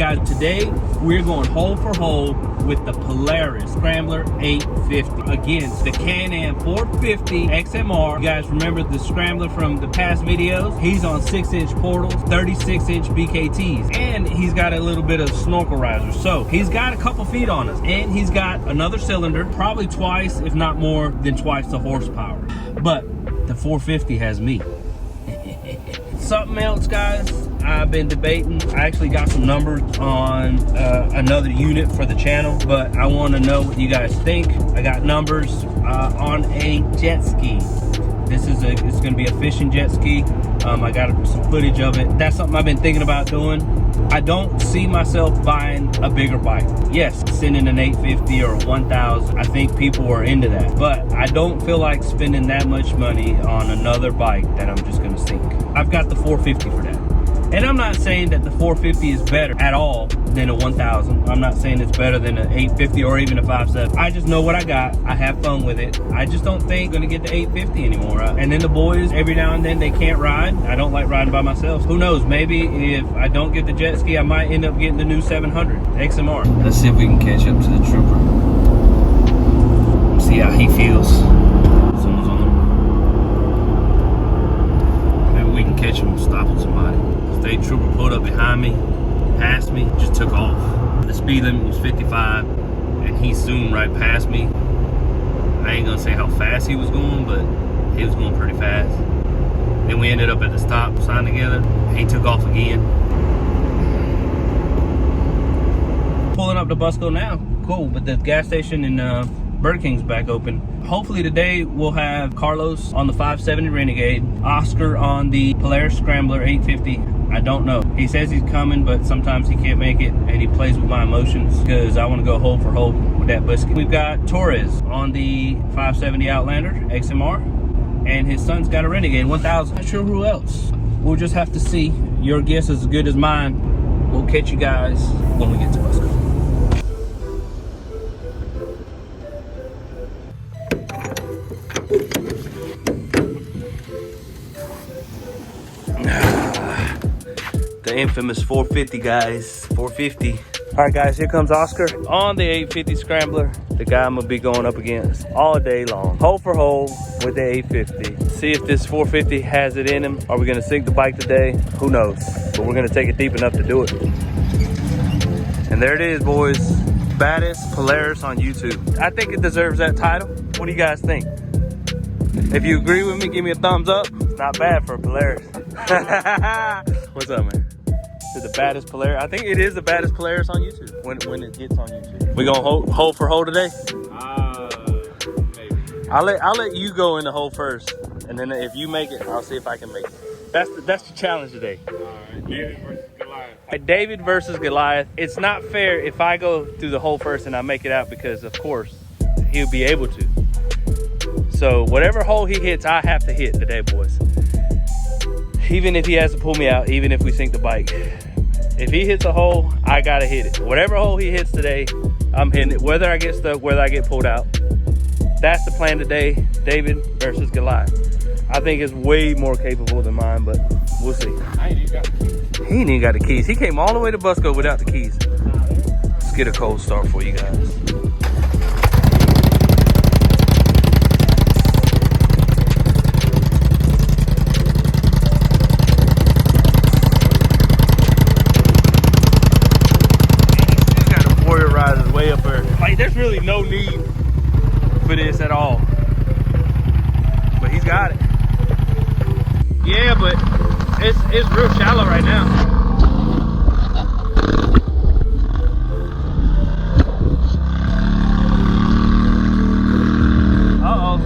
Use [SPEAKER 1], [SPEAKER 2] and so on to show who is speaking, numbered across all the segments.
[SPEAKER 1] guys, today we're going hole for hole with the Polaris Scrambler 850 against the Can-Am 450 XMR. You guys remember the Scrambler from the past videos? He's on 6-inch portals, 36-inch BKTs, and he's got a little bit of snorkel riser. So he's got a couple feet on us, and he's got another cylinder, probably twice, if not more than twice the horsepower. But the 450 has me. Something else, guys, I've been debating. I actually got some numbers on another unit for the channel, but I want to know what you guys think. I got numbers on a jet ski. It's going to be a fishing jet ski. I got some footage of it. That's something I've been thinking about doing. I don't see myself buying a bigger bike. Yes, sending an 850 or a 1000. I think people are into that, but I don't feel like spending that much money on another bike that I'm just going to sink. I've got the 450 for that. And I'm not saying that the 450 is better at all than a 1000. I'm not saying it's better than an 850 or even a 57. I just know what I got. I have fun with it. I just don't think I'm gonna get the 850 anymore. And then the boys, every now and then, they can't ride. I don't like riding by myself. Who knows? Maybe if I don't get the jet ski, I might end up getting the new 700 XMR. Let's see if we can catch up to the trooper. See how he feels. Someone's on him. Maybe we can catch him stopping somebody. State trooper pulled up behind me, passed me, just took off. The speed limit was 55, and he zoomed right past me. I ain't gonna say how fast he was going, but he was going pretty fast. Then we ended up at the stop sign together. He took off again. Pulling up to Busco now, cool, but the gas station in Burger King's back open. Hopefully today we'll have Carlos on the 570 Renegade, Oscar on the Polaris Scrambler 850. I don't know. He says he's coming, but sometimes he can't make it, and he plays with my emotions because I want to go hole for hole with that biscuit. We've got Torres on the 570 Outlander XMR, and his son's got a Renegade 1000. Not sure who else. We'll just have to see. Your guess is as good as mine. We'll catch you guys when we get to Busco. The infamous 450, guys. 450. All right, guys, here comes Oscar on the 850 Scrambler, the guy I'm gonna be going up against all day long. Hole for hole with the 850. See if this 450 has it in him. Are we gonna sink the bike today? Who knows? But we're gonna take it deep enough to do it. And there it is, boys. Baddest Polaris on YouTube. I think it deserves that title. What do you guys think? If you agree with me, give me a thumbs up. It's not bad for a Polaris. What's up, man? Is it the baddest Polaris? I think it is the baddest Polaris on YouTube when it gets on YouTube. We gonna hole for hole today? Maybe. I'll let you go in the hole first, and then if you make it, I'll see if I can make it. That's the challenge today. All right, David versus Goliath. David versus Goliath. It's not fair if I go through the hole first and I make it out, because of course he'll be able to. So whatever hole he hits, I have to hit today, boys. Even if he has to pull me out, even if we sink the bike. If he hits a hole, I gotta hit it. Whatever hole he hits today, I'm hitting it. Whether I get stuck, whether I get pulled out. That's the plan today, David versus Goliath. I think it's way more capable than mine, but we'll see. He ain't even got the keys. He came all the way to Busco without the keys. Let's get a cold start for you guys. Way up there. Like, there's really no need for this at all. But he's got it. Yeah, but it's real shallow right now. Uh-oh.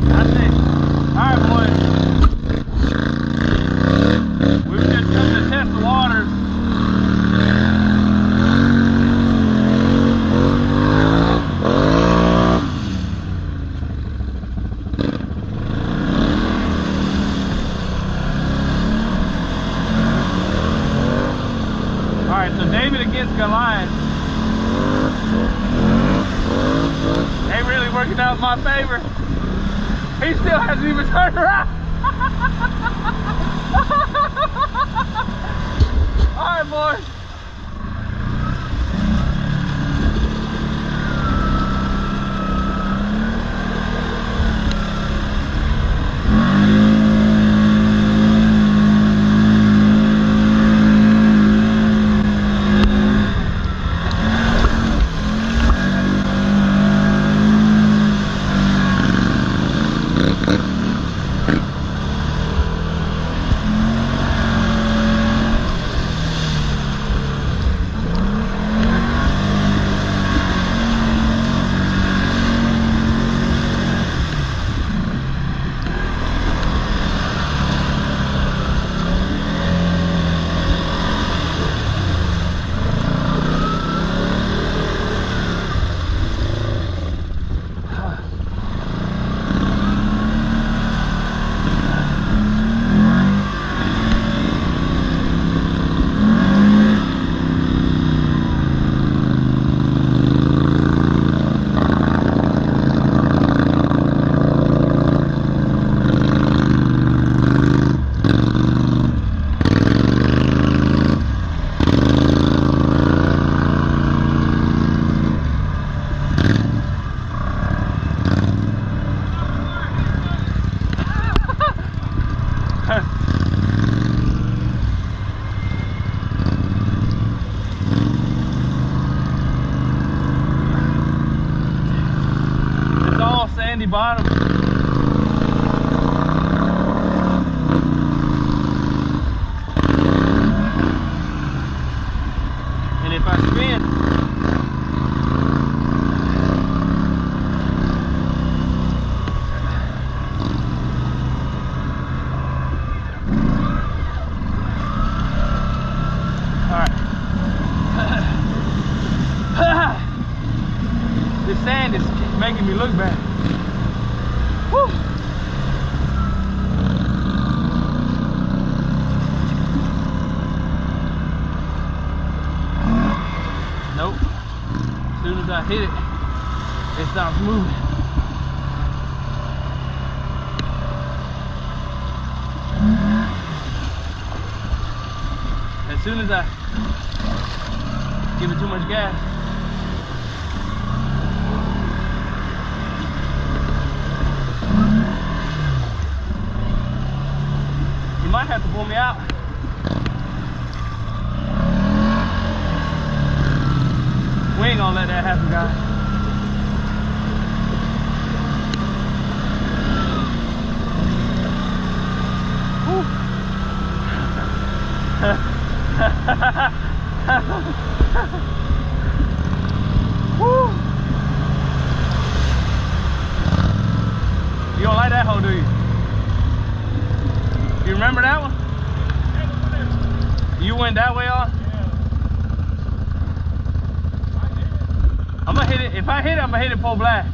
[SPEAKER 1] That's it. Alright, boys. We've just come to test the waters. David against Goliath. Ain't really working out in my favor. He still hasn't even turned around. Alright, boys. Sandy bottom. And if I spin, all right. This sand is making me look bad. Woo. Nope. As soon as I hit it, it stops moving. As soon as I give it too much gas, you might have to pull me out. We ain't gonna let that happen, guys. Woo. Woo. You don't like that hole, do you? You remember that one? You went that way on? I'm gonna hit it. If I hit it, I'm gonna hit it full blast.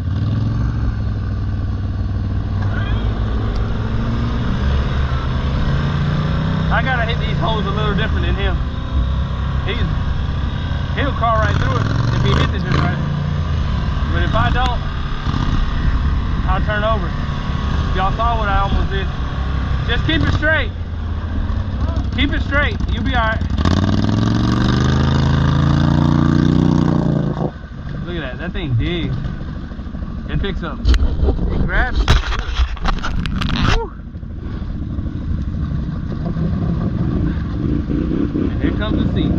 [SPEAKER 1] I gotta hit these holes a little different than him. He'll crawl right through it if he hits it just right. But if I don't, I'll turn over. Y'all saw what I almost did. Just keep it straight. Keep it straight. You'll be alright. Look at that. That thing digs. It picks up. It grabs. Woo. And here comes the seat.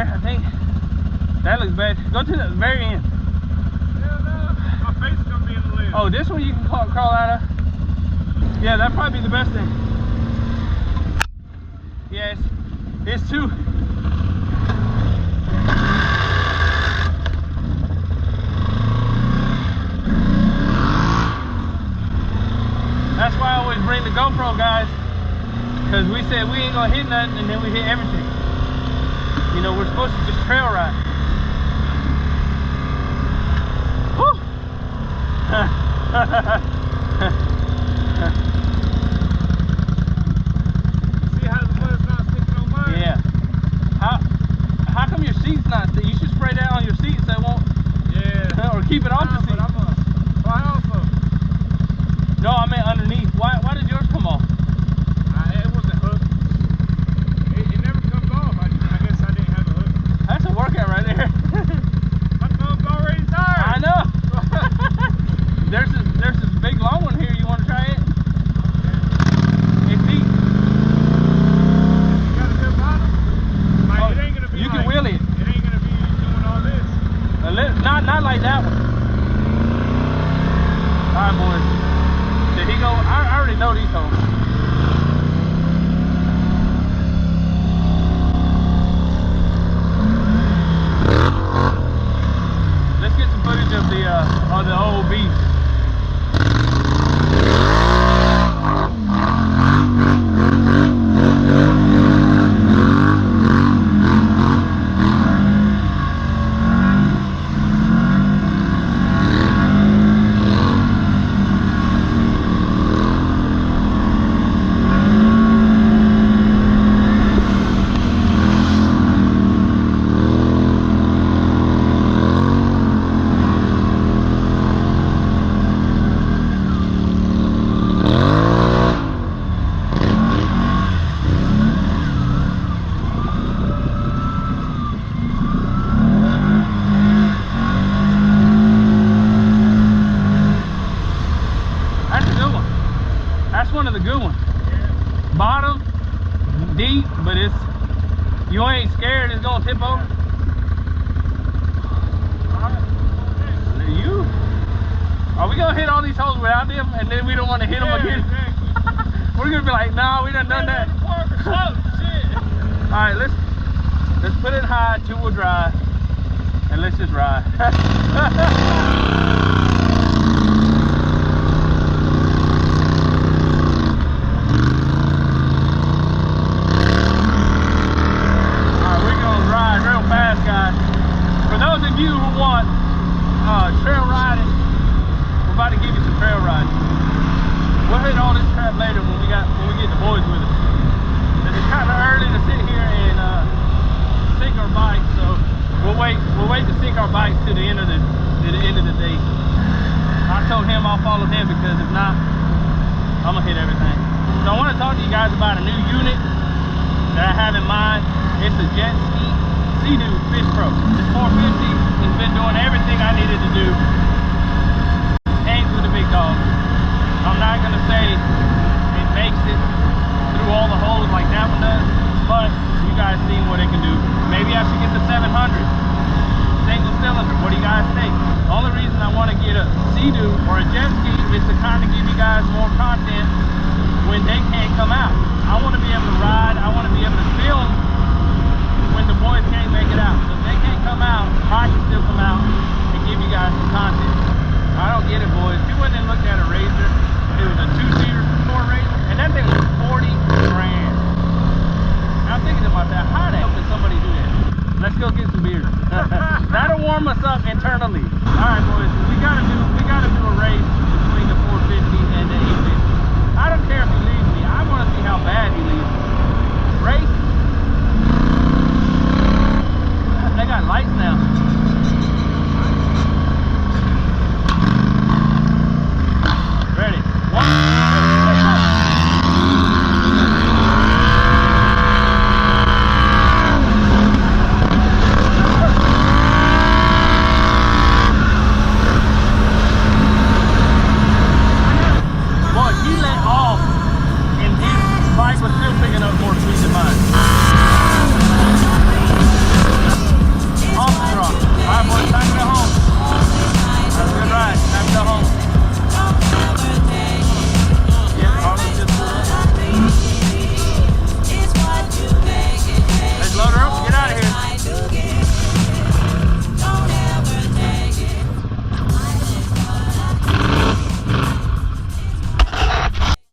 [SPEAKER 1] there, I think. That looks bad. Go to the very end.
[SPEAKER 2] Hell no. My face is gonna be in the lid.
[SPEAKER 1] Oh, this one you can crawl out of? Yeah, that'd probably be the best thing. Yeah, it's two. That's why I always bring the GoPro, guys. Because we said we ain't gonna hit nothing and then we hit everything. You know, we're supposed to just trail ride. Woo!
[SPEAKER 2] See how the blood's not sticking on mine?
[SPEAKER 1] Yeah. How come your seat's not? You should spray that on your seat so it won't.
[SPEAKER 2] Yeah.
[SPEAKER 1] Or keep it off the seat.
[SPEAKER 2] Why also?
[SPEAKER 1] No, I meant underneath. Why did yours come off?
[SPEAKER 2] It wasn't hooked. It never comes off. I guess I didn't have a hook.
[SPEAKER 1] That's a workout right there.
[SPEAKER 2] My thumb's already tired.
[SPEAKER 1] I know. There's this big long one here. You want to try it? It's deep.
[SPEAKER 2] You got a good bottom? Like,
[SPEAKER 1] Oh,
[SPEAKER 2] it ain't gonna be
[SPEAKER 1] you
[SPEAKER 2] like,
[SPEAKER 1] can wheel it.
[SPEAKER 2] It ain't gonna be doing all this.
[SPEAKER 1] Not like that one. All right, boys. Did he go? I already know these hoes. Let's get some footage of the old beast. One of the good ones. Yeah. Bottom, deep, but you ain't scared it's gonna tip over. You? Are we gonna hit all these holes without them, and then we don't want to hit them again? Exactly. We're gonna be like, nah, we done that. All right, let's put it high, two-wheel drive, and let's just ride. Guys, for those of you who want trail riding, we're about to give you some trail riding. We'll hit all this crap later when we get the boys with us. And it's kind of early to sit here and sync our bikes, so we'll wait to sync our bikes to the end of the day. I told him I'll follow him because if not, I'm gonna hit everything. So I want to talk to you guys about a new unit that I have in mind. It's a jet ski Sea-Doo Fish Pro. This 450 has been doing everything I needed to do. Aint with the big dog. I'm not gonna say it makes it through all the holes like that one does, but you guys seen what it can do. Maybe I should get the 700 single cylinder. What do you guys think? The only reason I want to get a Sea-Doo or a jet ski is to kind of give you guys more content when they can't come out. I want to be able to ride. I want to be able to film when the boys can't make it out. So if they can't come out, I can still come out and give you guys some content. I don't get it, boys. You went and looked at a Razor. It was a two-seater sport Razor, and that thing was 40 grand. And I'm thinking to myself, how the hell did somebody do that? Let's go get some beer. That'll warm us up internally. All right, boys. We gotta do a race between the 450 and the 850. I don't care if he leaves me. I want to see how bad he leaves me. Race. They got lights now. Ready? 1, 2, 3, go. Boy, he let off and his bike was still picking up more speed than mine.